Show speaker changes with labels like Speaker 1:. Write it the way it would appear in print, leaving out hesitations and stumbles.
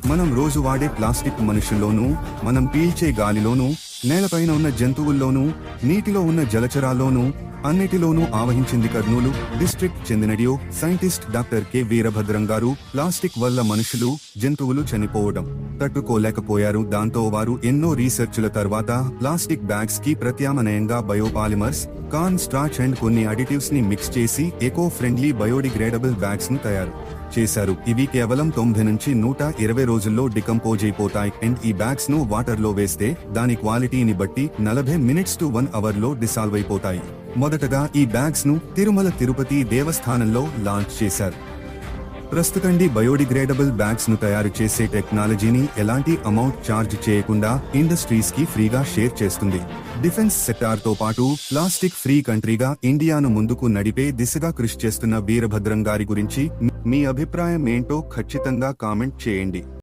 Speaker 1: మనం రోజు వాడే ప్లాస్టిక్ మనుషుల్లోనూ, మనం పీల్చే గాలిలోనూ, నేలపైన ఉన్న జంతువుల్లోనూ, నీటిలో ఉన్న జలచరాల్లోనూ, అన్నిటిలోనూ ఆవహించింది. కర్నూలు డిస్ట్రిక్ట్ చెందినడియో scientist doctor K Veerabhadram garu plastic వల్ల మనుషులు, జంతువులు చనిపోవడం తట్టుకోలేకపోయారు. దాంతో వారు ఎన్నో రీసెర్చ్ల తర్వాత ప్లాస్టిక్ బ్యాగ్స్ కి ప్రత్యామ్నాయంగా బయోపాలిమర్స్, కార్న్ స్టార్చ్ అండ్ కొన్ని అడిటివ్స్ ని మిక్స్ చేసి ఎకో ఫ్రెండ్లీ బయోడిగ్రేడబుల్ బ్యాగ్స్ ను తయారు చేశారు. ఇవి కేవలం 90 నుంచి 120 రోజుల్లో డికంపోజ్ అయిపోతాయి. అండ్ ఈ బ్యాగ్స్ ను వాటర్ లో వేస్తే దాని క్వాలిటీని బట్టి 40 మినిట్స్ టు 1 అవర్ లో డిసాల్వ్ అయిపోతాయి. మొదటగా ఈ బ్యాగ్స్ ను తిరుమల తిరుపతి దేవస్థానంలో లాంచ్ చేశారు. ప్రస్తుతండి బయోడిగ్రేడబుల్ బ్యాగ్స్ ను తయారు చేసే టెక్నాలజీని ఎలాంటి అమౌంట్ ఛార్జ్ చేయకుండా ఇండస్ట్రీస్ కి ఫ్రీగా షేర్ చేస్తుంది. డిఫెన్స్ సెక్టార్ తో పాటు ప్లాస్టిక్ ఫ్రీ కంట్రీగా ఇండియాను ముందుకు నడిపే దిశగా కృషి చేస్తున్న వీరభద్రం గారి గురించి మీ అభిప్రాయం ఏంటో ఖచ్చితంగా కామెంట్ చేయండి.